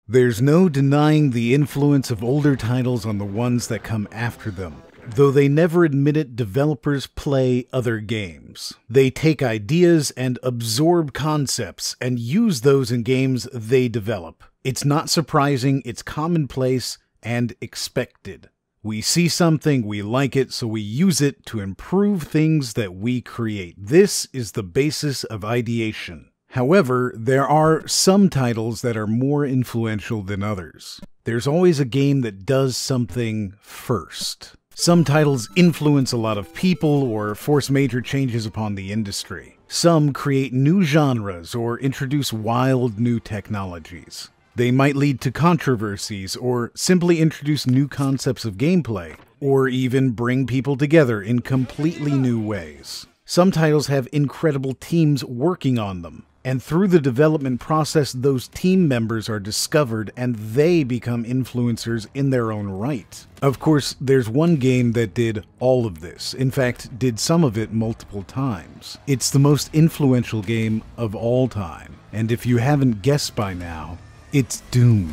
There's no denying the influence of older titles on the ones that come after them. Though they never admit it, developers play other games. They take ideas and absorb concepts and use those in games they develop. It's not surprising, it's commonplace and expected. We see something, we like it, so we use it to improve things that we create. This is the basis of ideation. However, there are some titles that are more influential than others. There's always a game that does something first. Some titles influence a lot of people or force major changes upon the industry. Some create new genres or introduce wild new technologies. They might lead to controversies or simply introduce new concepts of gameplay, or even bring people together in completely new ways. Some titles have incredible teams working on them, and through the development process, those team members are discovered and they become influencers in their own right. Of course, there's one game that did all of this. In fact, did some of it multiple times. It's the most influential game of all time. And if you haven't guessed by now, it's Doom.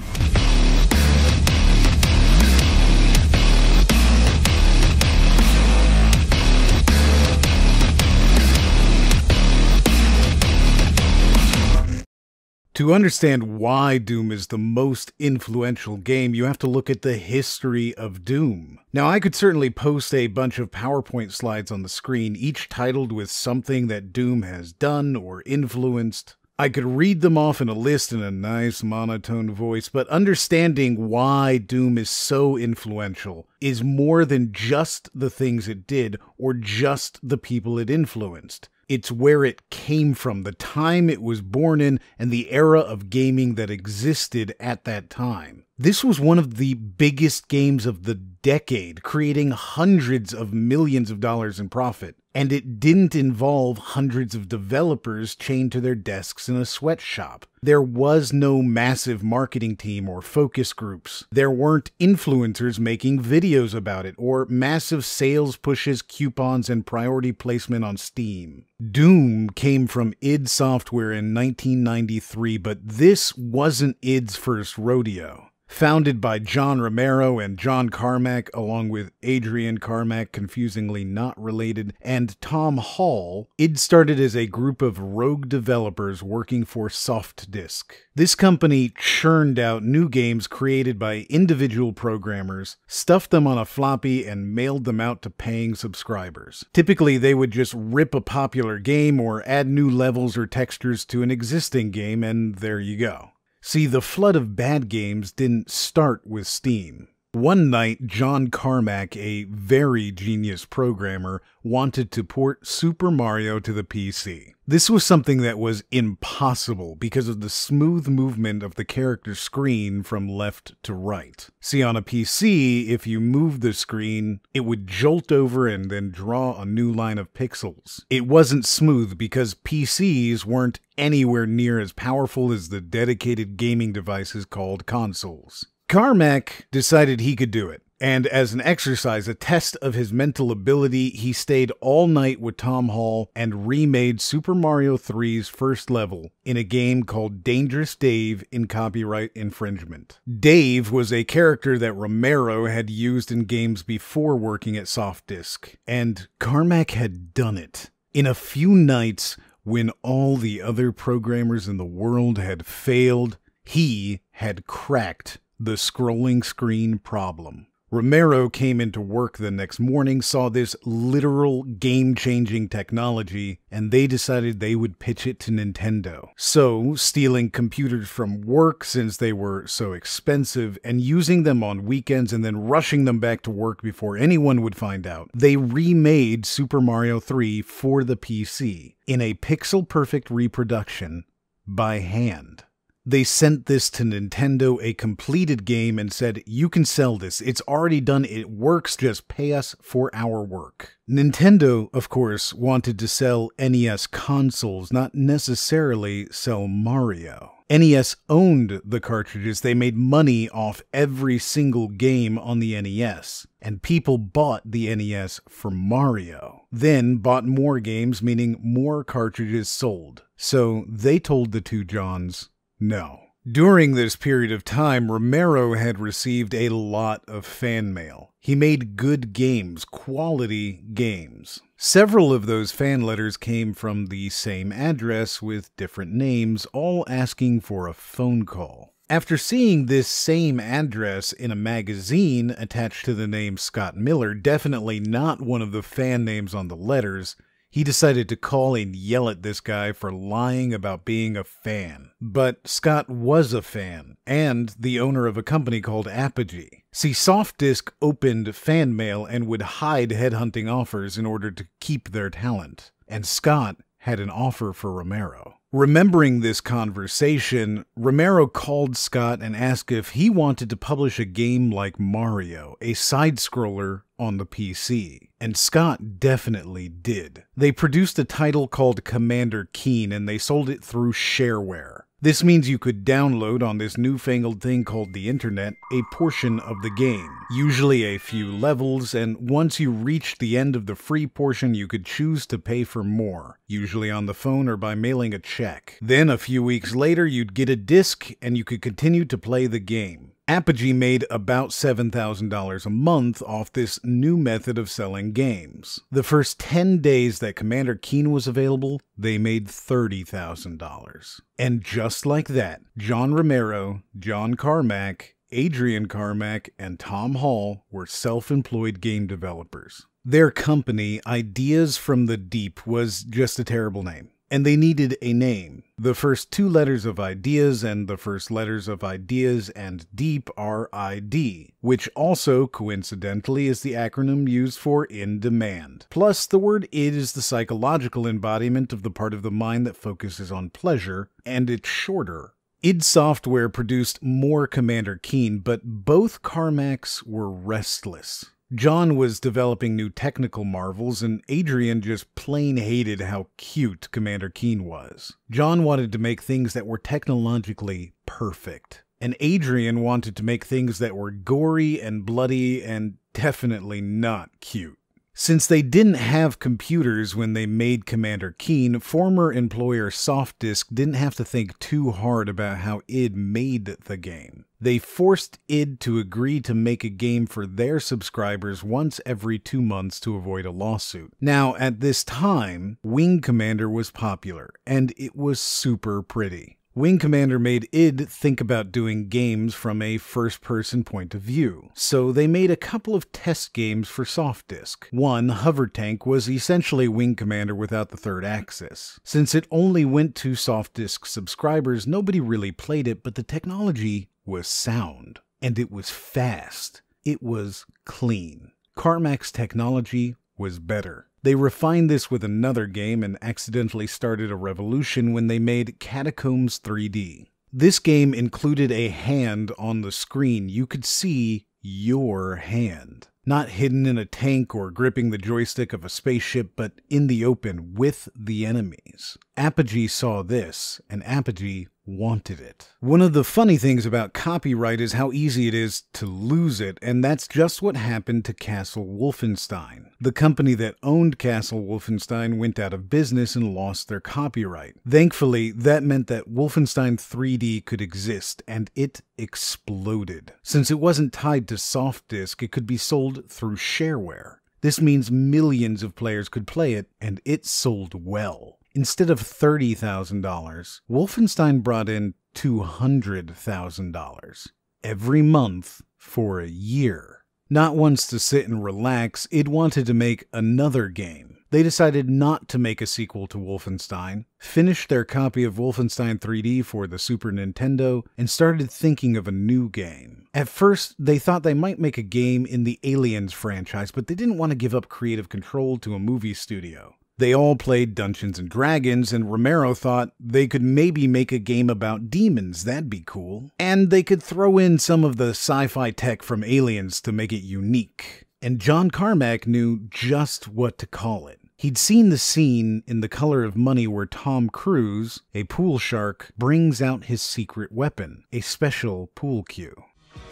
To understand why Doom is the most influential game, you have to look at the history of Doom. Now, I could certainly post a bunch of PowerPoint slides on the screen, each titled with something that Doom has done or influenced. I could read them off in a list in a nice monotone voice, but understanding why Doom is so influential is more than just the things it did or just the people it influenced. It's where it came from, the time it was born in, and the era of gaming that existed at that time. This was one of the biggest games of the decade, creating hundreds of millions of dollars in profit. And it didn't involve hundreds of developers chained to their desks in a sweatshop. There was no massive marketing team or focus groups. There weren't influencers making videos about it, or massive sales pushes, coupons, and priority placement on Steam. Doom came from id Software in 1993, but this wasn't id's first rodeo. Founded by John Romero and John Carmack, along with Adrian Carmack, confusingly not related, and Tom Hall, id started as a group of rogue developers working for SoftDisk. This company churned out new games created by individual programmers, stuffed them on a floppy, and mailed them out to paying subscribers. Typically, they would just rip a popular game or add new levels or textures to an existing game, and there you go. See, the flood of bad games didn't start with Steam. One night, John Carmack, a very genius programmer, wanted to port Super Mario to the PC. This was something that was impossible because of the smooth movement of the character screen from left to right. See, on a PC, if you moved the screen, it would jolt over and then draw a new line of pixels. It wasn't smooth because PCs weren't anywhere near as powerful as the dedicated gaming devices called consoles. Carmack decided he could do it, and as an exercise, a test of his mental ability, he stayed all night with Tom Hall and remade Super Mario 3's first level in a game called Dangerous Dave in copyright infringement. Dave was a character that Romero had used in games before working at SoftDisk, and Carmack had done it. In a few nights, when all the other programmers in the world had failed, he had cracked the scrolling screen problem. Romero came into work the next morning, saw this literal game-changing technology, and they decided they would pitch it to Nintendo. So, stealing computers from work since they were so expensive, and using them on weekends and then rushing them back to work before anyone would find out, they remade Super Mario 3 for the PC in a pixel-perfect reproduction by hand. They sent this to Nintendo, a completed game, and said, "You can sell this. It's already done. It works. Just pay us for our work." Nintendo, of course, wanted to sell NES consoles, not necessarily sell Mario. NES owned the cartridges. They made money off every single game on the NES. And people bought the NES for Mario. Then bought more games, meaning more cartridges sold. So they told the two Johns, no. During this period of time, Romero had received a lot of fan mail. He made good games, quality games. Several of those fan letters came from the same address with different names, all asking for a phone call. After seeing this same address in a magazine attached to the name Scott Miller, definitely not one of the fan names on the letters, he decided to call and yell at this guy for lying about being a fan. But Scott was a fan, and the owner of a company called Apogee. See, Softdisk opened fan mail and would hide headhunting offers in order to keep their talent. And Scott had an offer for Romero. Remembering this conversation, Romero called Scott and asked if he wanted to publish a game like Mario, a side-scroller on the PC. And Scott definitely did. They produced a title called Commander Keen, and they sold it through shareware. This means you could download on this newfangled thing called the internet a portion of the game, usually a few levels, and once you reached the end of the free portion you could choose to pay for more, usually on the phone or by mailing a check. Then a few weeks later you'd get a disc and you could continue to play the game. Apogee made about $7,000 a month off this new method of selling games. The first 10 days that Commander Keen was available, they made $30,000. And just like that, John Romero, John Carmack, Adrian Carmack, and Tom Hall were self-employed game developers. Their company, Ideas from the Deep, was just a terrible name. And they needed a name. The first two letters of Ideas and the first letters of Ideas and Deep are ID, which also, coincidentally, is the acronym used for In Demand. Plus, the word id is the psychological embodiment of the part of the mind that focuses on pleasure, and it's shorter. id Software produced more Commander Keen, but both Carmacks were restless. John was developing new technical marvels, and Adrian just plain hated how cute Commander Keen was. John wanted to make things that were technologically perfect, and Adrian wanted to make things that were gory and bloody and definitely not cute. Since they didn't have computers when they made Commander Keen, former employer Softdisk didn't have to think too hard about how id made the game. They forced id to agree to make a game for their subscribers once every 2 months to avoid a lawsuit. Now, at this time, Wing Commander was popular, and it was super pretty. Wing Commander made id think about doing games from a first-person point of view, so they made a couple of test games for Softdisk. One, Hover Tank, was essentially Wing Commander without the third axis. Since it only went to Softdisk subscribers, nobody really played it, but the technology was sound, and it was fast. It was clean. Carmack's technology was better. They refined this with another game and accidentally started a revolution when they made Catacombs 3D. This game included a hand on the screen. You could see your hand. Not hidden in a tank or gripping the joystick of a spaceship, but in the open with the enemies. Apogee saw this, and Apogee wanted it. One of the funny things about copyright is how easy it is to lose it, and that's just what happened to Castle Wolfenstein. The company that owned Castle Wolfenstein went out of business and lost their copyright. Thankfully, that meant that Wolfenstein 3D could exist, and it exploded. Since it wasn't tied to Softdisk, it could be sold through shareware. This means millions of players could play it, and it sold well. Instead of $30,000, Wolfenstein brought in $200,000 every month for a year. Not once to sit and relax, it wanted to make another game. They decided not to make a sequel to Wolfenstein, finished their copy of Wolfenstein 3D for the Super Nintendo, and started thinking of a new game. At first, they thought they might make a game in the Aliens franchise, but they didn't want to give up creative control to a movie studio. They all played Dungeons & Dragons, and Romero thought they could maybe make a game about demons. That'd be cool. And they could throw in some of the sci-fi tech from Aliens to make it unique. And John Carmack knew just what to call it. He'd seen the scene in The Color of Money where Tom Cruise, a pool shark, brings out his secret weapon, a special pool cue.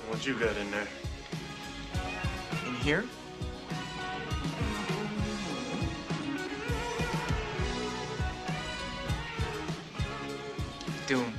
What you got in there? In here? Doom.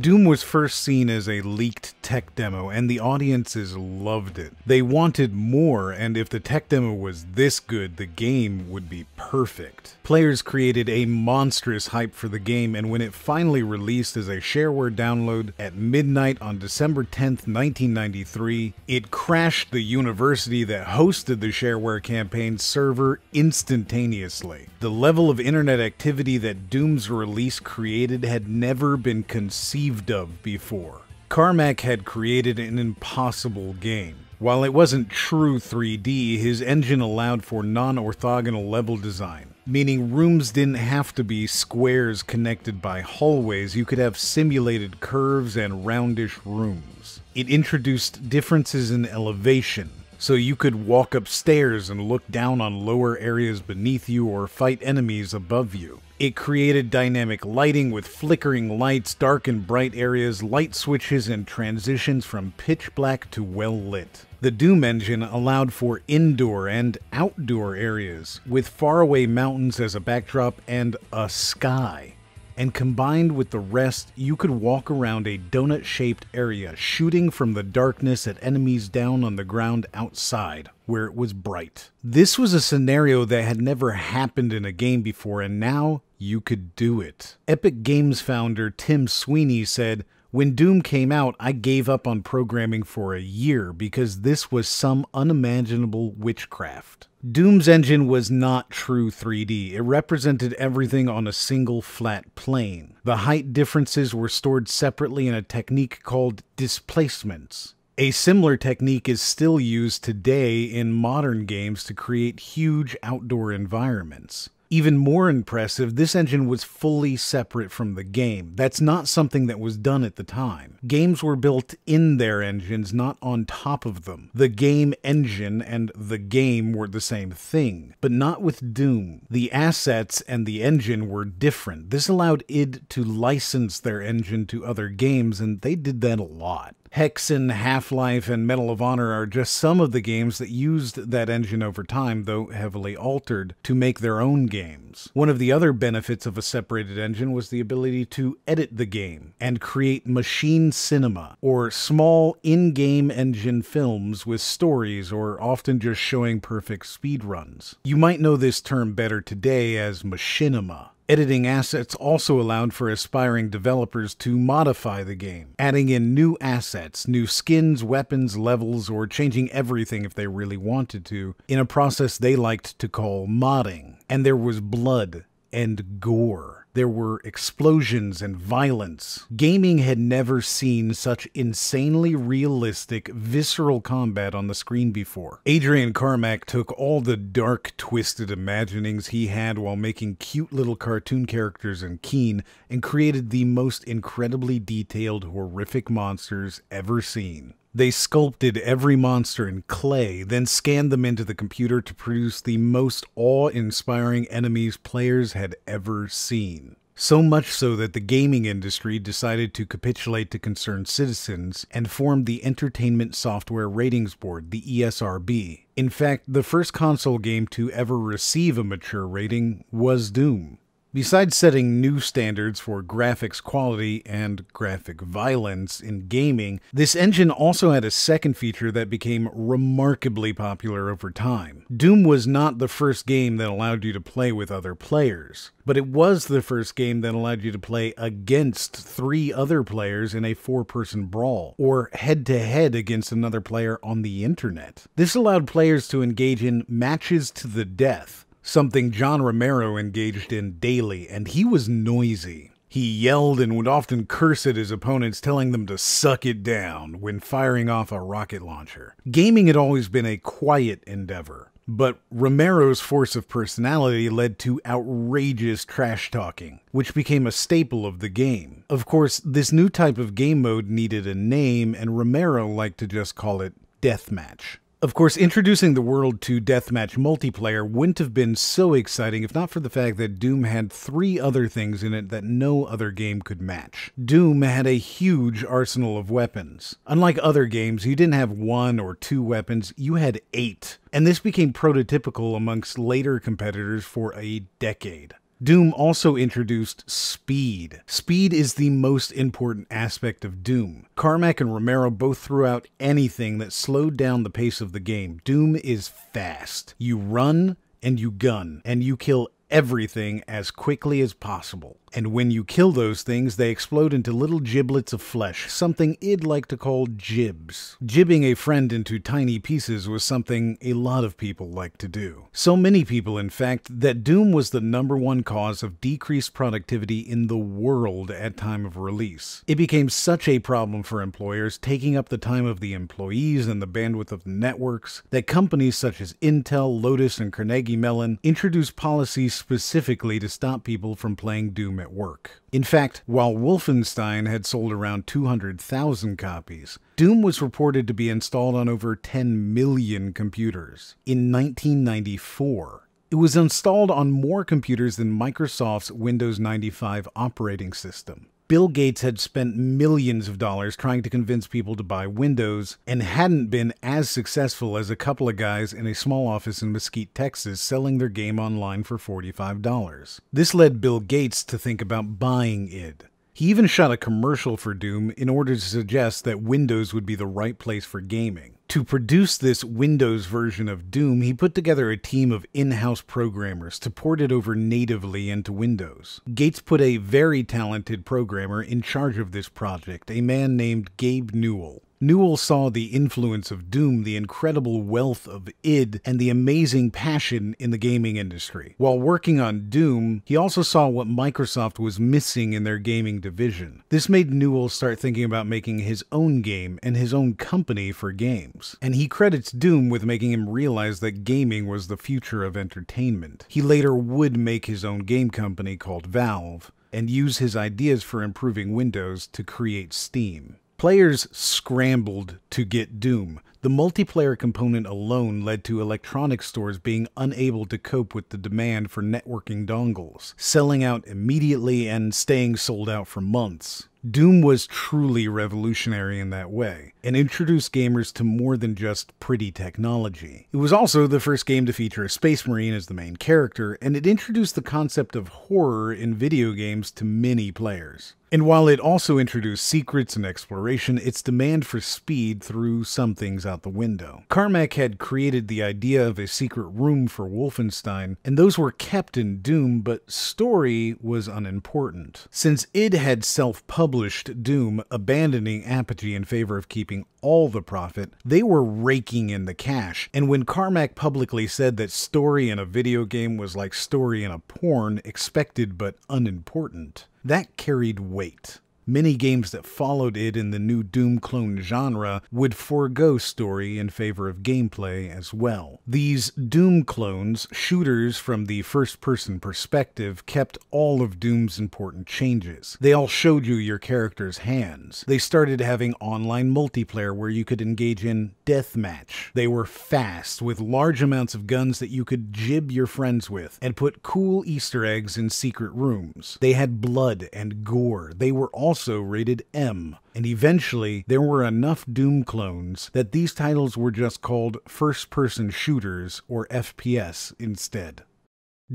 Doom was first seen as a leaked tech demo, and the audiences loved it. They wanted more, and if the tech demo was this good, the game would be perfect. Players created a monstrous hype for the game, and when it finally released as a shareware download at midnight on December 10th, 1993, it crashed the university that hosted the shareware campaign server instantaneously. The level of internet activity that Doom's release created had never been conceived of before. Carmack had created an impossible game. While it wasn't true 3D, his engine allowed for non-orthogonal level design, meaning rooms didn't have to be squares connected by hallways. You could have simulated curves and roundish rooms. It introduced differences in elevation, so you could walk upstairs and look down on lower areas beneath you or fight enemies above you. It created dynamic lighting with flickering lights, dark and bright areas, light switches, and transitions from pitch black to well lit. The Doom engine allowed for indoor and outdoor areas, with faraway mountains as a backdrop and a sky. And combined with the rest, you could walk around a donut-shaped area, shooting from the darkness at enemies down on the ground outside, where it was bright. This was a scenario that had never happened in a game before, and now you could do it. Epic Games founder Tim Sweeney said, "When Doom came out, I gave up on programming for a year because this was some unimaginable witchcraft." Doom's engine was not true 3D. It represented everything on a single flat plane. The height differences were stored separately in a technique called displacements. A similar technique is still used today in modern games to create huge outdoor environments. Even more impressive, this engine was fully separate from the game. That's not something that was done at the time. Games were built in their engines, not on top of them. The game engine and the game were the same thing, but not with Doom. The assets and the engine were different. This allowed id to license their engine to other games, and they did that a lot. Hexen, Half-Life, and Medal of Honor are just some of the games that used that engine over time, though heavily altered, to make their own games. One of the other benefits of a separated engine was the ability to edit the game and create machine cinema, or small in-game engine films with stories or often just showing perfect speedruns. You might know this term better today as machinima. Editing assets also allowed for aspiring developers to modify the game, adding in new assets, new skins, weapons, levels, or changing everything if they really wanted to, in a process they liked to call modding. And there was blood and gore. There were explosions and violence. Gaming had never seen such insanely realistic, visceral combat on the screen before. Adrian Carmack took all the dark, twisted imaginings he had while making cute little cartoon characters in Keen and created the most incredibly detailed, horrific monsters ever seen. They sculpted every monster in clay, then scanned them into the computer to produce the most awe-inspiring enemies players had ever seen. So much so that the gaming industry decided to capitulate to concerned citizens and formed the Entertainment Software Ratings Board, the ESRB. In fact, the first console game to ever receive a mature rating was Doom. Besides setting new standards for graphics quality and graphic violence in gaming, this engine also had a second feature that became remarkably popular over time. Doom was not the first game that allowed you to play with other players, but it was the first game that allowed you to play against 3 other players in a 4-person brawl, or head-to-head against another player on the internet. This allowed players to engage in matches to the death, something John Romero engaged in daily, and he was noisy. He yelled and would often curse at his opponents, telling them to suck it down when firing off a rocket launcher. Gaming had always been a quiet endeavor, but Romero's force of personality led to outrageous trash-talking, which became a staple of the game. Of course, this new type of game mode needed a name, and Romero liked to just call it Deathmatch. Of course, introducing the world to Deathmatch multiplayer wouldn't have been so exciting if not for the fact that Doom had 3 other things in it that no other game could match. Doom had a huge arsenal of weapons. Unlike other games, you didn't have 1 or 2 weapons, you had 8. And this became prototypical amongst later competitors for a decade. Doom also introduced speed. Speed is the most important aspect of Doom. Carmack and Romero both threw out anything that slowed down the pace of the game. Doom is fast. You run and you gun, and you kill everything as quickly as possible. And when you kill those things, they explode into little giblets of flesh, something I'd like to call jibs. Jibbing a friend into tiny pieces was something a lot of people like to do. So many people, in fact, that Doom was the #1 cause of decreased productivity in the world at time of release. It became such a problem for employers, taking up the time of the employees and the bandwidth of the networks, that companies such as Intel, Lotus, and Carnegie Mellon introduced policies specifically to stop people from playing Doom at work. In fact, while Wolfenstein had sold around 200,000 copies, Doom was reported to be installed on over 10 million computers. In 1994, it was installed on more computers than Microsoft's Windows 95 operating system. Bill Gates had spent millions of dollars trying to convince people to buy Windows and hadn't been as successful as a couple of guys in a small office in Mesquite, Texas, selling their game online for $45. This led Bill Gates to think about buying id. He even shot a commercial for Doom in order to suggest that Windows would be the right place for gaming. To produce this Windows version of Doom, he put together a team of in-house programmers to port it over natively into Windows. Gates put a very talented programmer in charge of this project, a man named Gabe Newell. Newell saw the influence of Doom, the incredible wealth of id, and the amazing passion in the gaming industry. While working on Doom, he also saw what Microsoft was missing in their gaming division. This made Newell start thinking about making his own game and his own company for games. And he credits Doom with making him realize that gaming was the future of entertainment. He later would make his own game company called Valve, and use his ideas for improving Windows to create Steam. Players scrambled to get Doom. The multiplayer component alone led to electronics stores being unable to cope with the demand for networking dongles, selling out immediately and staying sold out for months. Doom was truly revolutionary in that way, and introduced gamers to more than just pretty technology. It was also the first game to feature a Space Marine as the main character, and it introduced the concept of horror in video games to many players. And while it also introduced secrets and exploration, its demand for speed threw some things out the window. Carmack had created the idea of a secret room for Wolfenstein, and those were kept in Doom, but story was unimportant. Since id had self-published Doom, abandoning Apogee in favor of keeping all the profit, they were raking in the cash, and when Carmack publicly said that story in a video game was like story in a porn, expected but unimportant, that carried weight. Many games that followed it in the new Doom clone genre would forego story in favor of gameplay as well. These Doom clones, shooters from the first-person perspective, kept all of Doom's important changes. They all showed you your character's hands. They started having online multiplayer where you could engage in Deathmatch. They were fast, with large amounts of guns that you could jib your friends with, and put cool Easter eggs in secret rooms. They had blood and gore. They were also rated M, and eventually there were enough Doom clones that these titles were just called first-person shooters, or FPS, instead.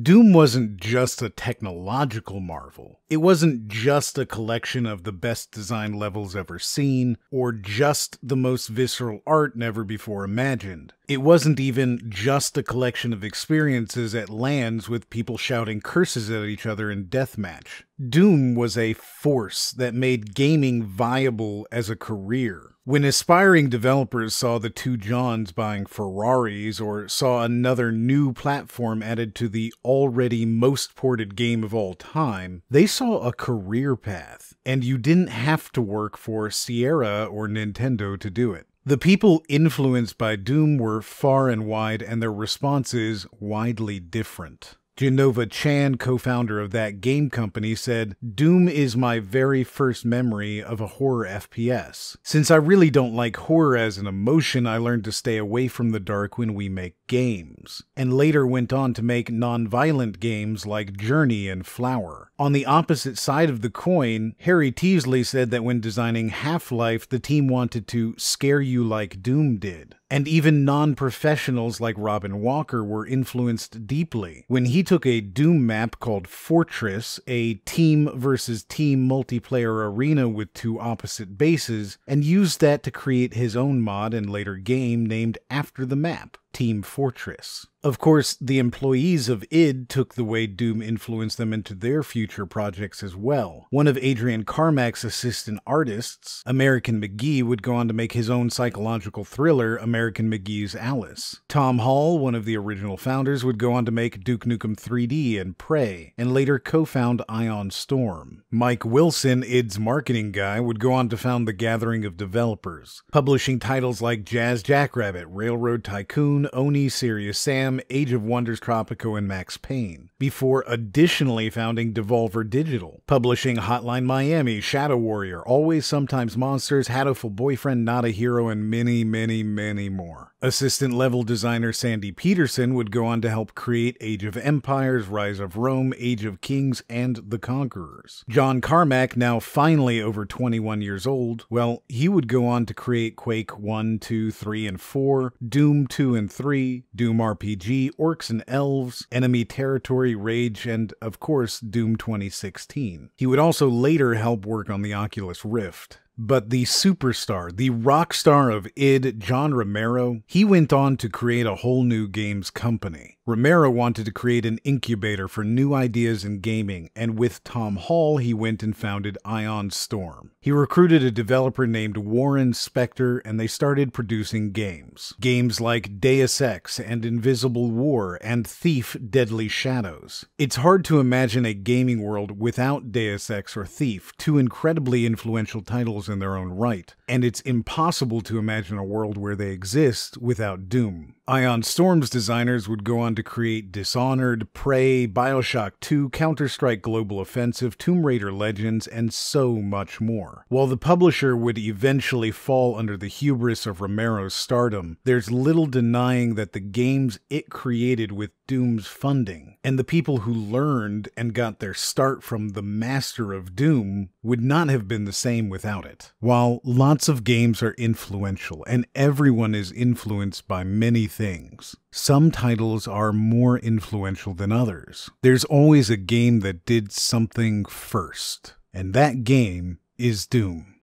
Doom wasn't just a technological marvel. It wasn't just a collection of the best design levels ever seen, or just the most visceral art never before imagined. It wasn't even just a collection of experiences at LANs with people shouting curses at each other in Deathmatch. Doom was a force that made gaming viable as a career. When aspiring developers saw the two Johns buying Ferraris, or saw another new platform added to the already most ported game of all time, they saw a career path, and you didn't have to work for Sierra or Nintendo to do it. The people influenced by Doom were far and wide, and their responses widely different. Genova Chan, co-founder of that game company, said, "Doom is my very first memory of a horror FPS. Since I really don't like horror as an emotion, I learned to stay away from the dark when we make games, and later went on to make non-violent games like Journey and Flower. On the opposite side of the coin, Harry Teasley said that when designing Half-Life, the team wanted to scare you like Doom did. And even non-professionals like Robin Walker were influenced deeply when he took a Doom map called Fortress, a team versus team multiplayer arena with two opposite bases, and used that to create his own mod and later game named after the map, Team Fortress. Of course, the employees of id took the way Doom influenced them into their future projects as well. One of Adrian Carmack's assistant artists, American McGee, would go on to make his own psychological thriller, American McGee's Alice. Tom Hall, one of the original founders, would go on to make Duke Nukem 3D and Prey, and later co-found Ionstorm. Mike Wilson, id's marketing guy, would go on to found the Gathering of Developers, publishing titles like Jazz Jackrabbit, Railroad Tycoon, Oni, Serious Sam, Age of Wonders Tropico, and Max Payne, before additionally founding Devolver Digital, publishing Hotline Miami, Shadow Warrior, Always Sometimes Monsters, Hatoful Boyfriend, Not a Hero, and many, many, many more. Assistant level designer Sandy Peterson would go on to help create Age of Empires, Rise of Rome, Age of Kings, and The Conquerors. John Carmack, now finally over 21 years old, well, he would go on to create Quake 1, 2, 3, and 4, Doom 2 and 3, Doom RPG, Orcs and Elves, Enemy Territory, Rage, and, of course, Doom 2016. He would also later help work on the Oculus Rift. But the superstar, the rock star of id, John Romero, he went on to create a whole new games company. Romero wanted to create an incubator for new ideas in gaming, and with Tom Hall, he went and founded Ionstorm. He recruited a developer named Warren Spector, and they started producing games. Games like Deus Ex and Invisible War and Thief: Deadly Shadows. It's hard to imagine a gaming world without Deus Ex or Thief, two incredibly influential titles in their own right, and it's impossible to imagine a world where they exist without Doom. Ionstorm's designers would go on to create Dishonored, Prey, Bioshock 2, Counter-Strike Global Offensive, Tomb Raider Legends, and so much more. While the publisher would eventually fall under the hubris of Romero's stardom, there's little denying that the games it created with Doom's funding, and the people who learned and got their start from the master of Doom, would not have been the same without it. While lots of games are influential, and everyone is influenced by many things, some titles are more influential than others. There's always a game that did something first, and that game is Doom.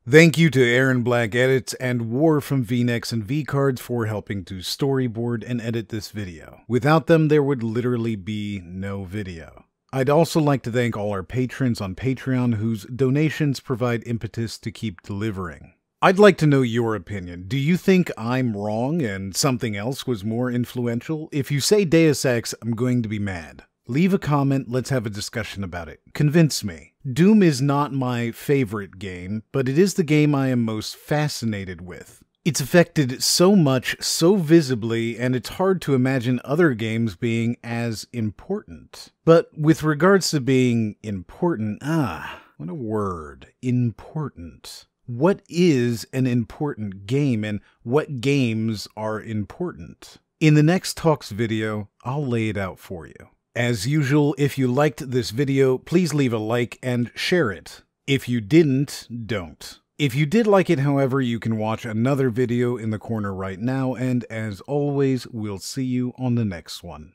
Thank you to Aaron Black Edits and War from VNex and VCards for helping to storyboard and edit this video. Without them, there would literally be no video. I'd also like to thank all our patrons on Patreon whose donations provide impetus to keep delivering. I'd like to know your opinion. Do you think I'm wrong and something else was more influential? If you say Deus Ex, I'm going to be mad. Leave a comment, let's have a discussion about it. Convince me. Doom is not my favorite game, but it is the game I am most fascinated with. It's affected so much, so visibly, and it's hard to imagine other games being as important. But with regards to being important, what a word, important. What is an important game, and what games are important? In the next Talks video, I'll lay it out for you. As usual, if you liked this video, please leave a like and share it. If you didn't, don't. If you did like it, however, you can watch another video in the corner right now, and as always, we'll see you on the next one.